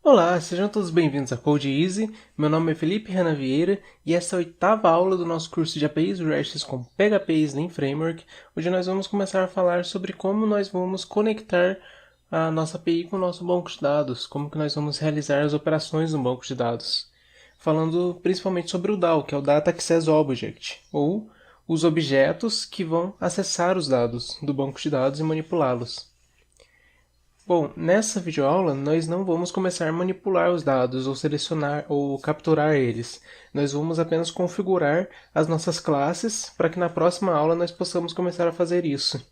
Olá, sejam todos bem-vindos a Code Easy. Meu nome é Felipe Rana Vieira e essa é a oitava aula do nosso curso de APIs REST com PHP e Slim Framework, onde nós vamos começar a falar sobre como nós vamos conectar a nossa API com o nosso banco de dados, como que nós vamos realizar as operações no banco de dados. Falando principalmente sobre o DAO, que é o Data Access Object, ou os objetos que vão acessar os dados do banco de dados e manipulá-los. Bom, nessa videoaula nós não vamos começar a manipular os dados ou selecionar ou capturar eles. Nós vamos apenas configurar as nossas classes para que na próxima aula nós possamos começar a fazer isso.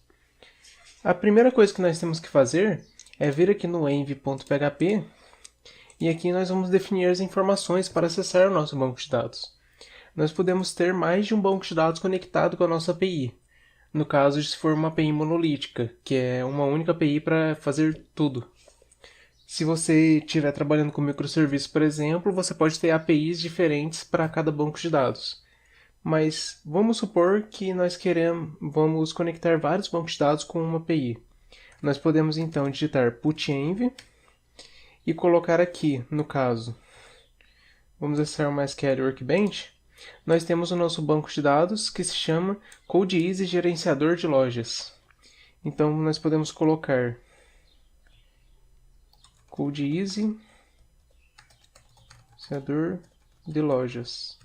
A primeira coisa que nós temos que fazer é vir aqui no env.php e aqui nós vamos definir as informações para acessar o nosso banco de dados. Nós podemos ter mais de um banco de dados conectado com a nossa API. No caso, se for uma API monolítica, que é uma única API para fazer tudo. Se você estiver trabalhando com microserviços, por exemplo, você pode ter APIs diferentes para cada banco de dados. Mas vamos supor que nós vamos conectar vários bancos de dados com uma API. Nós podemos então digitar putenv e colocar aqui, no caso, vamos acessar o MySQL Workbench. Nós temos o nosso banco de dados que se chama CodeEasy Gerenciador de Lojas. Então, nós podemos colocar CodeEasy Gerenciador de Lojas.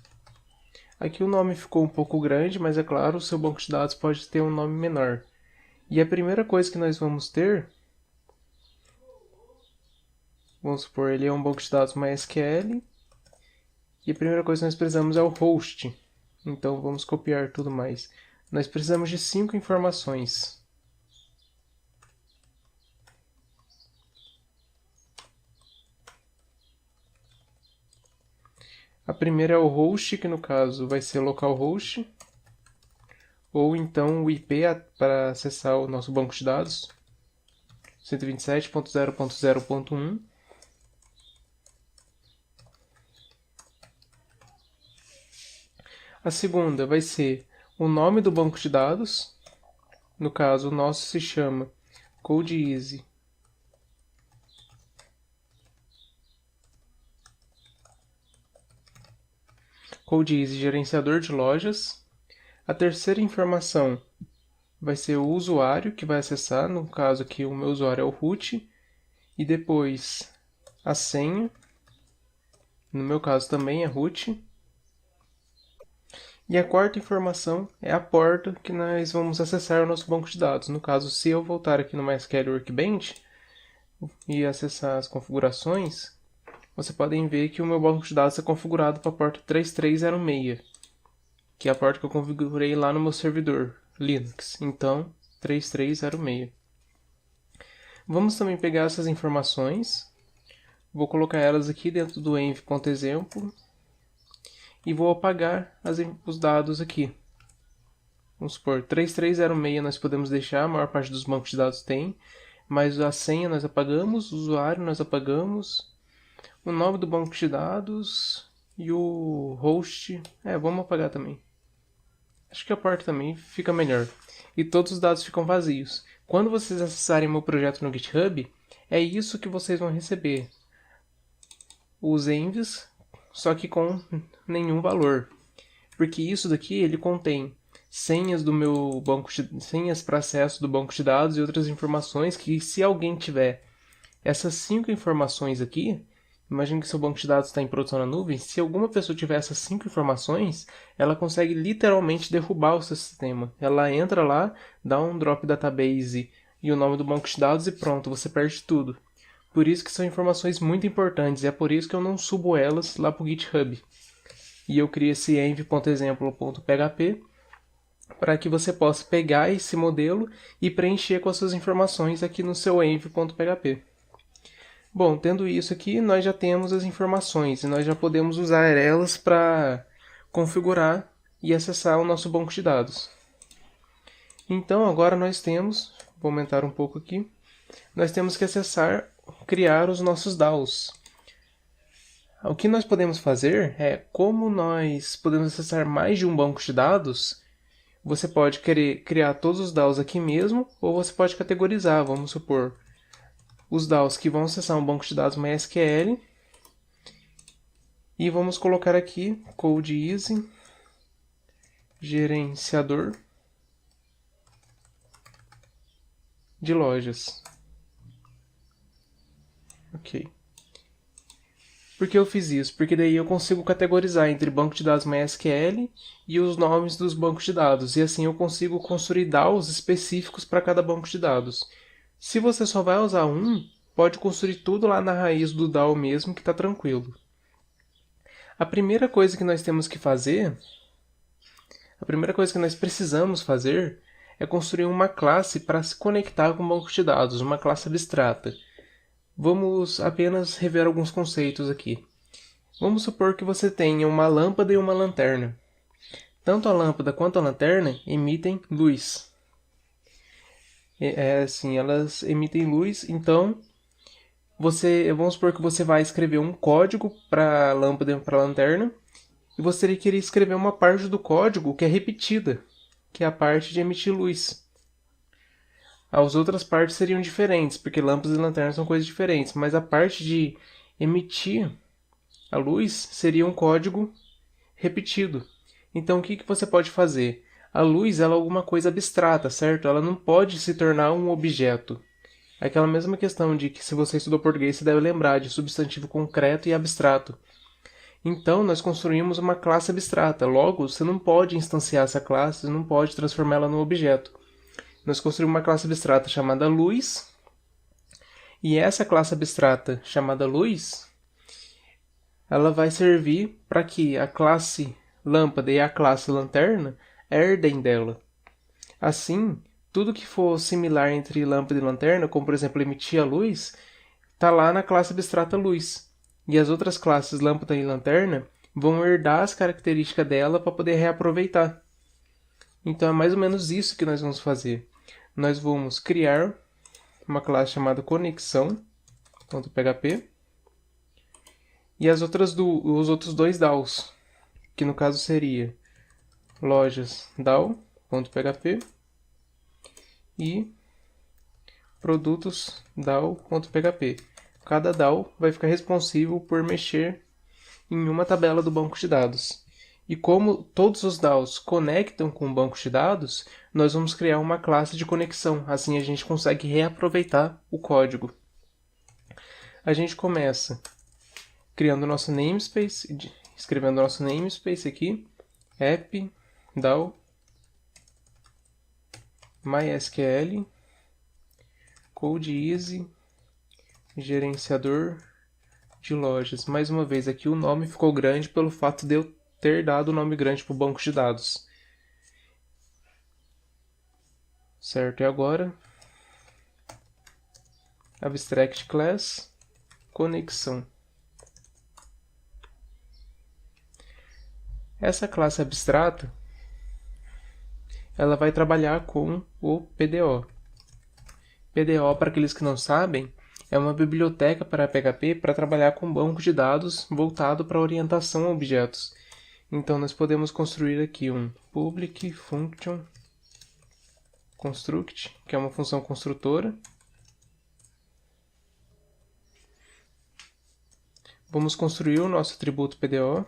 Aqui o nome ficou um pouco grande, mas é claro, o seu banco de dados pode ter um nome menor. E a primeira coisa que nós vamos ter, vamos supor, ele é um banco de dados MySQL. E a primeira coisa que nós precisamos é o host. Então vamos copiar tudo mais. Nós precisamos de 5 informações. A primeira é o host, que no caso vai ser localhost. Ou então o IP para acessar o nosso banco de dados. 127.0.0.1. A segunda vai ser o nome do banco de dados. No caso, o nosso se chama CodeEasy. CodeEasy Gerenciador de Lojas. A terceira informação vai ser o usuário que vai acessar. No caso aqui, o meu usuário é o root. E depois a senha. No meu caso também é root. E a quarta informação é a porta que nós vamos acessar o nosso banco de dados. No caso, se eu voltar aqui no MySQL Workbench e acessar as configurações, vocês podem ver que o meu banco de dados é configurado para a porta 3306, que é a porta que eu configurei lá no meu servidor Linux. Então, 3306. Vamos também pegar essas informações, vou colocar elas aqui dentro do env.example e vou apagar os dados aqui. Vamos supor, 3306 nós podemos deixar, a maior parte dos bancos de dados tem, mas a senha nós apagamos, o usuário nós apagamos, o nome do banco de dados e o host, vamos apagar também. Acho que a porta também fica melhor. E todos os dados ficam vazios. Quando vocês acessarem meu projeto no GitHub, é isso que vocês vão receber. Os envs, só que com nenhum valor. Porque isso daqui ele contém senhas do meu banco senhas para acesso do banco de dados e outras informações que, se alguém tiver essas 5 informações aqui, imagine que seu banco de dados está em produção na nuvem, se alguma pessoa tiver essas 5 informações, ela consegue literalmente derrubar o seu sistema. Ela entra lá, dá um drop database e o nome do banco de dados e pronto, você perde tudo. Por isso que são informações muito importantes, e é por isso que eu não subo elas lá para o GitHub. E eu criei esse env.example.php para que você possa pegar esse modelo e preencher com as suas informações aqui no seu env.php. Bom, tendo isso aqui, nós já temos as informações e nós já podemos usar elas para configurar e acessar o nosso banco de dados. Então, agora nós temos, vou aumentar um pouco aqui, nós temos que criar os nossos DAOs. O que nós podemos fazer é, como nós podemos acessar mais de um banco de dados, você pode querer criar todos os DAOs aqui mesmo, ou você pode categorizar, vamos supor. os DAOs que vão acessar um banco de dados MySQL. E vamos colocar aqui code easy gerenciador de lojas. Ok. Por que eu fiz isso? Porque daí eu consigo categorizar entre banco de dados MySQL e os nomes dos bancos de dados. E assim eu consigo construir DAOs específicos para cada banco de dados. Se você só vai usar um, pode construir tudo lá na raiz do DAO mesmo, que está tranquilo. A primeira coisa que nós temos que fazer, a primeira coisa que nós precisamos fazer é construir uma classe para se conectar com o banco de dados, uma classe abstrata. Vamos apenas rever alguns conceitos aqui. Vamos supor que você tenha uma lâmpada e uma lanterna. Tanto a lâmpada quanto a lanterna emitem luz. Assim, elas emitem luz, então vamos supor que você vai escrever um código para a lâmpada e para a lanterna, e você queria escrever uma parte do código que é repetida, que é a parte de emitir luz. As outras partes seriam diferentes, porque lâmpadas e lanternas são coisas diferentes, mas a parte de emitir a luz seria um código repetido. Então o que você pode fazer? A luz ela é alguma coisa abstrata, certo? Ela não pode se tornar um objeto. Aquela mesma questão de que se você estudou português, você deve lembrar de substantivo concreto e abstrato. Então, nós construímos uma classe abstrata. Logo, você não pode instanciar essa classe, você não pode transformá-la num objeto. Nós construímos uma classe abstrata chamada luz, e essa classe abstrata chamada luz, ela vai servir para que a classe lâmpada e a classe lanterna herdem dela. Assim, tudo que for similar entre lâmpada e lanterna, como por exemplo emitir a luz, está lá na classe abstrata luz. E as outras classes lâmpada e lanterna vão herdar as características dela para poder reaproveitar. Então é mais ou menos isso que nós vamos fazer. Nós vamos criar uma classe chamada conexão.php e os outros dois DAOs, que no caso seria lojas DAO.php e produtos DAO.php. Cada DAO vai ficar responsável por mexer em uma tabela do banco de dados. E como todos os DAOs conectam com o banco de dados, nós vamos criar uma classe de conexão. Assim a gente consegue reaproveitar o código. A gente começa criando nosso namespace, escrevendo nosso namespace aqui, app DAO MySQL code easy gerenciador de lojas. Mais uma vez, aqui o nome ficou grande pelo fato de eu ter dado o nome grande para o banco de dados. Certo, e agora abstract class conexão. Essa classe abstrata ela vai trabalhar com o PDO. PDO, para aqueles que não sabem, é uma biblioteca para PHP para trabalhar com banco de dados voltado para orientação a objetos. Então nós podemos construir aqui um public function construct, que é uma função construtora. Vamos construir o nosso atributo PDO.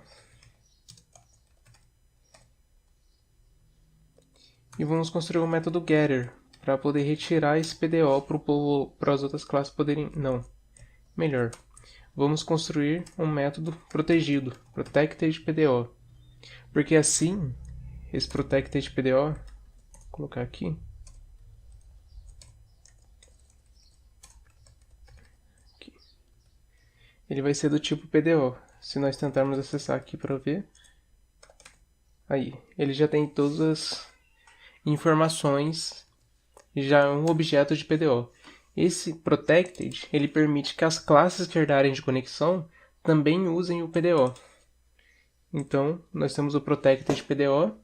E vamos construir um método getter para poder retirar esse PDO para as outras classes poderem... Não, melhor. Vamos construir um método protegido, protected PDO. Porque assim, esse protected PDO, vou colocar aqui. Ele vai ser do tipo PDO. Se nós tentarmos acessar aqui para ver, aí, ele já tem todas as informações, já é um objeto de PDO. Esse protected, ele permite que as classes que herdarem de conexão também usem o PDO. Então, nós temos o protected PDO.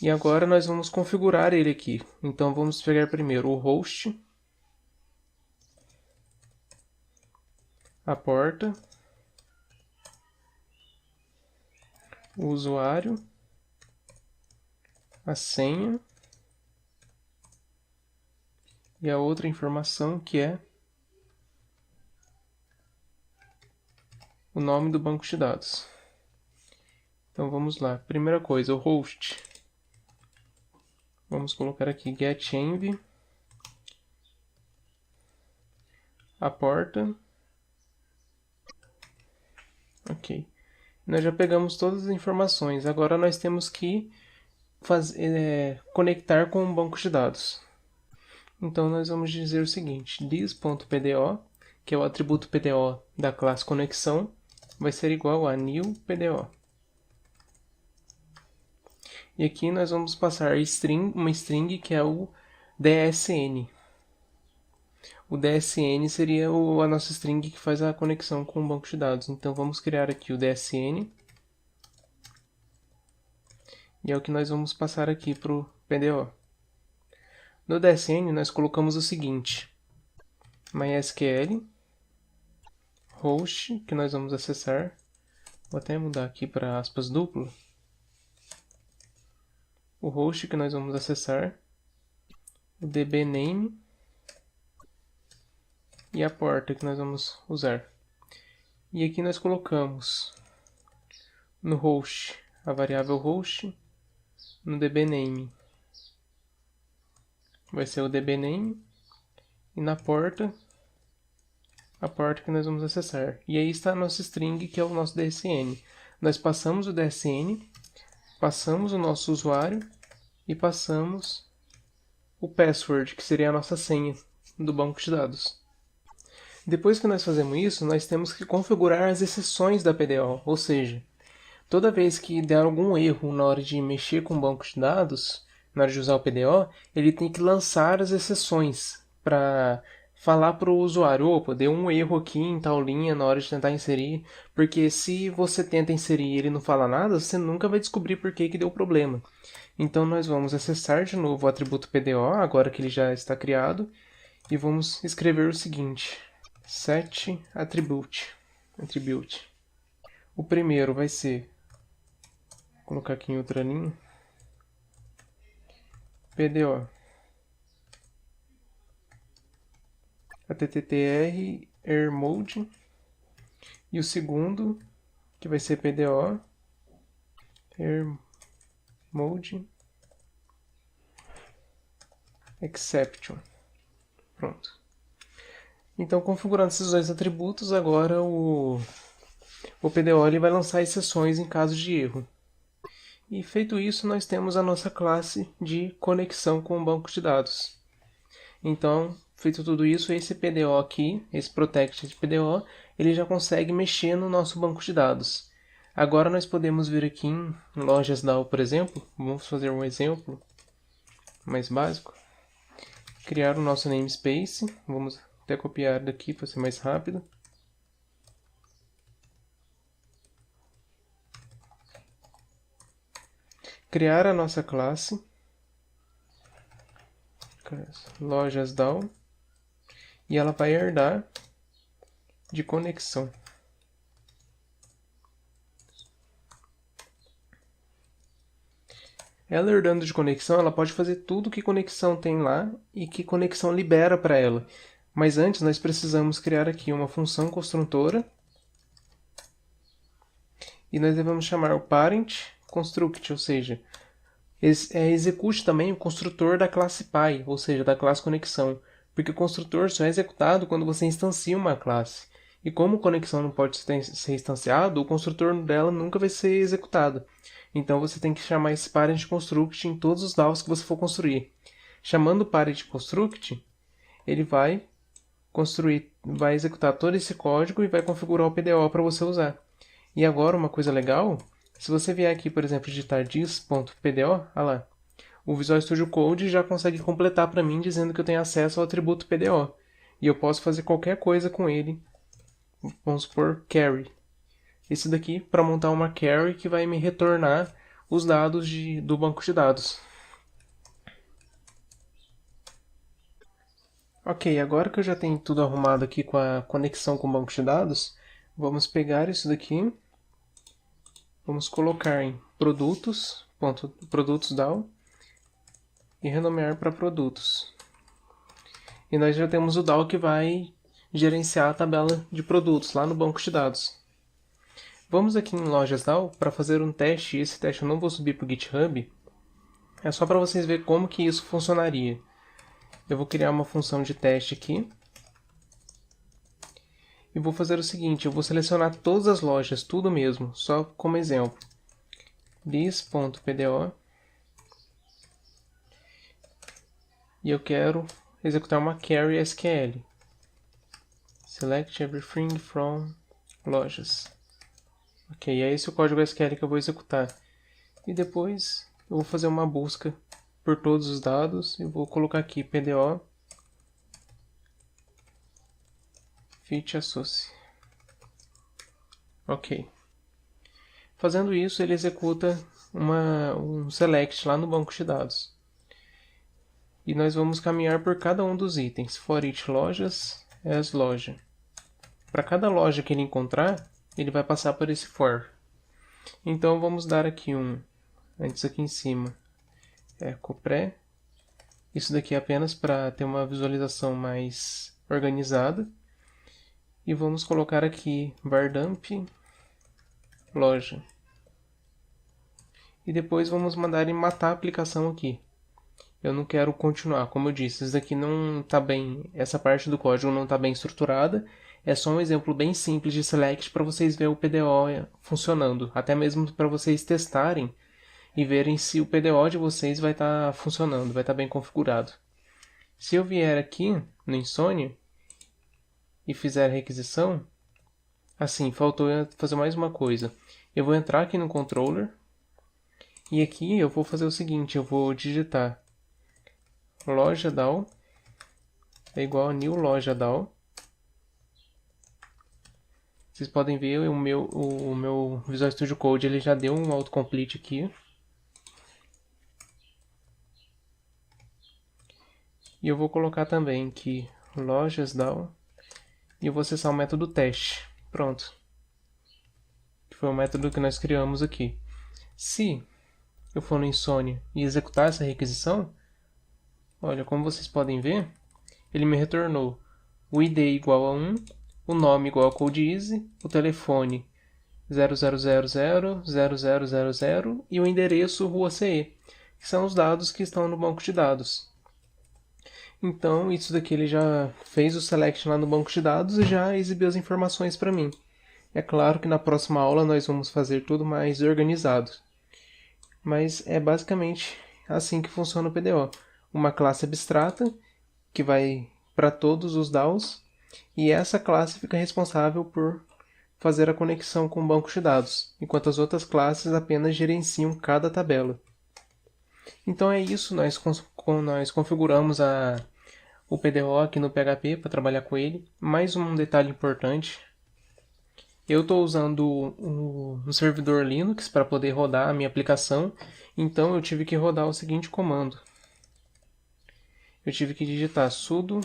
E agora nós vamos configurar ele aqui. Então, vamos pegar primeiro o host, a porta, o usuário, a senha e a outra informação que é o nome do banco de dados. Então vamos lá. Primeira coisa, o host. Vamos colocar aqui getenv, a porta. Ok. Nós já pegamos todas as informações. Agora nós temos que conectar com um banco de dados. Então nós vamos dizer o seguinte: this.pdo, que é o atributo PDO da classe conexão, vai ser igual a new PDO. E aqui nós vamos passar uma string que é o DSN. O DSN seria a nossa string que faz a conexão com o banco de dados. Então vamos criar aqui o DSN. E é o que nós vamos passar aqui para o PDO. No DSN nós colocamos o seguinte: MySQL, host, que nós vamos acessar. Vou até mudar aqui para aspas duplo. O host que nós vamos acessar, o dbname e a porta que nós vamos usar. E aqui nós colocamos no host a variável host, no dbname vai ser o dbname e na porta a porta que nós vamos acessar. E aí está a nossa string, que é o nosso DSN. Nós passamos o DSN, passamos o nosso usuário e passamos o password, que seria a nossa senha do banco de dados. Depois que nós fazemos isso, nós temos que configurar as exceções da PDO, ou seja, toda vez que der algum erro na hora de mexer com o banco de dados, na hora de usar o PDO, ele tem que lançar as exceções para falar para o usuário: opa, deu um erro aqui em tal linha na hora de tentar inserir, porque se você tenta inserir e ele não fala nada, você nunca vai descobrir por que deu problema. Então nós vamos acessar de novo o atributo PDO, agora que ele já está criado, e vamos escrever o seguinte: set attribute. O primeiro vai ser, vou colocar aqui em outra linha, PDO attr ermode, e o segundo que vai ser PDO ermode exception. Pronto. Então, configurando esses dois atributos, agora o PDO ele vai lançar exceções em caso de erro. E feito isso, nós temos a nossa classe de conexão com o banco de dados. Então, feito tudo isso, esse PDO aqui, esse protect de PDO, ele já consegue mexer no nosso banco de dados. Agora nós podemos vir aqui em lojas DAO, por exemplo. Vamos fazer um exemplo mais básico. Criar o nosso namespace. Vamos até copiar daqui para ser mais rápido. Criar a nossa classe. Lojas DAO. E ela vai herdar de conexão. Ela herdando de conexão, ela pode fazer tudo que conexão tem lá e que conexão libera para ela. Mas antes nós precisamos criar aqui uma função construtora. E nós devemos chamar o parent construct, ou seja, execute também o construtor da classe Pi, ou seja, da classe conexão. Porque o construtor só é executado quando você instancia uma classe. E como conexão não pode ser instanciado, o construtor dela nunca vai ser executado. Então você tem que chamar esse parent construct em todos os DAOs que você for construir. Chamando o parent construct, ele vai executar todo esse código e vai configurar o PDO para você usar. E agora uma coisa legal, se você vier aqui, por exemplo, digitar this.pdo, olha lá, o Visual Studio Code já consegue completar para mim dizendo que eu tenho acesso ao atributo PDO. E eu posso fazer qualquer coisa com ele. Vamos supor carry. Esse daqui para montar uma carry que vai me retornar os dados do banco de dados. Ok, agora que eu já tenho tudo arrumado aqui com a conexão com o banco de dados, vamos pegar isso daqui, vamos colocar em produtos.DAO e renomear para produtos. E nós já temos o DAO que vai gerenciar a tabela de produtos lá no banco de dados. Vamos aqui em lojas DAO para fazer um teste, e esse teste eu não vou subir para o GitHub, é só para vocês verem como que isso funcionaria. Eu vou criar uma função de teste aqui. E vou fazer o seguinte, eu vou selecionar todas as lojas, tudo mesmo, só como exemplo. this.pdo. E eu quero executar uma query SQL. Select everything from lojas. Ok, é esse o código SQL que eu vou executar. E depois eu vou fazer uma busca por todos os dados. Eu vou colocar aqui PDO fit associe. Ok. Fazendo isso, ele executa um select lá no banco de dados. E nós vamos caminhar por cada um dos itens. For each lojas as loja. Para cada loja que ele encontrar, ele vai passar por esse for. Então vamos dar aqui antes aqui em cima, copré. Isso daqui é apenas para ter uma visualização mais organizada. E vamos colocar aqui vardump loja. E depois vamos mandar ele matar a aplicação aqui. Eu não quero continuar, como eu disse, isso daqui não está bem, essa parte do código não está bem estruturada. É só um exemplo bem simples de select para vocês verem o PDO funcionando. Até mesmo para vocês testarem e verem se o PDO de vocês vai estar funcionando, vai estar bem configurado. Se eu vier aqui no Insomnia e fizer a requisição, assim, faltou fazer mais uma coisa. Eu vou entrar aqui no controller e aqui eu vou fazer o seguinte, eu vou digitar loja DAO é igual a new loja DAO. Vocês podem ver o meu Visual Studio Code ele já deu um autocomplete aqui. E eu vou colocar também aqui lojas DAO e eu vou acessar o método teste. Pronto. Que foi o método que nós criamos aqui. Se eu for no Insomnia e executar essa requisição, olha, como vocês podem ver, ele me retornou o ID igual a 1, o nome igual a CodeEasy, o telefone 00000000 e o endereço Rua CE, que são os dados que estão no banco de dados. Então, isso daqui ele já fez o select lá no banco de dados e já exibiu as informações para mim. É claro que na próxima aula nós vamos fazer tudo mais organizado. Mas é basicamente assim que funciona o PDO. Uma classe abstrata que vai para todos os DAOs e essa classe fica responsável por fazer a conexão com o banco de dados, enquanto as outras classes apenas gerenciam cada tabela. Então é isso, nós configuramos o PDO aqui no PHP para trabalhar com ele. Mais um detalhe importante, eu estou usando um servidor Linux para poder rodar a minha aplicação, então eu tive que rodar o seguinte comando. Eu tive que digitar sudo,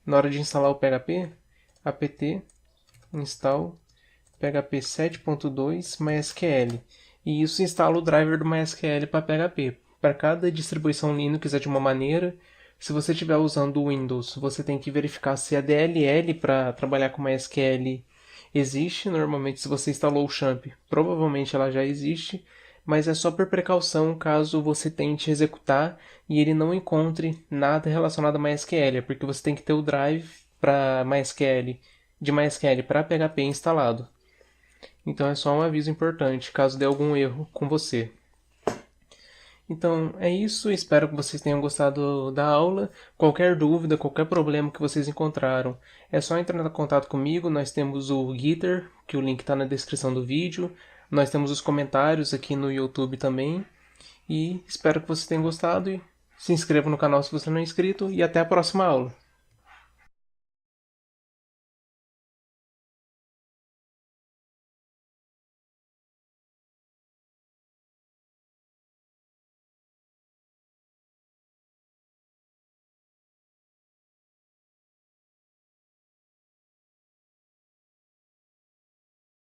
na hora de instalar o PHP, apt install PHP 7.2 MySQL. E isso instala o driver do MySQL para PHP. Para cada distribuição Linux é de uma maneira. Se você estiver usando o Windows, você tem que verificar se a DLL para trabalhar com MySQL existe. Normalmente, se você instalou o XAMPP, provavelmente ela já existe. Mas é só por precaução caso você tente executar e ele não encontre nada relacionado a MySQL, porque você tem que ter o drive para MySQL, de MySQL para PHP instalado. Então é só um aviso importante, caso dê algum erro com você. Então é isso, espero que vocês tenham gostado da aula. Qualquer dúvida, qualquer problema que vocês encontraram, é só entrar em contato comigo. Nós temos o Gitter, que o link está na descrição do vídeo. Nós temos os comentários aqui no YouTube também. E espero que vocês tenham gostado e se inscreva no canal se você não é inscrito. E até a próxima aula.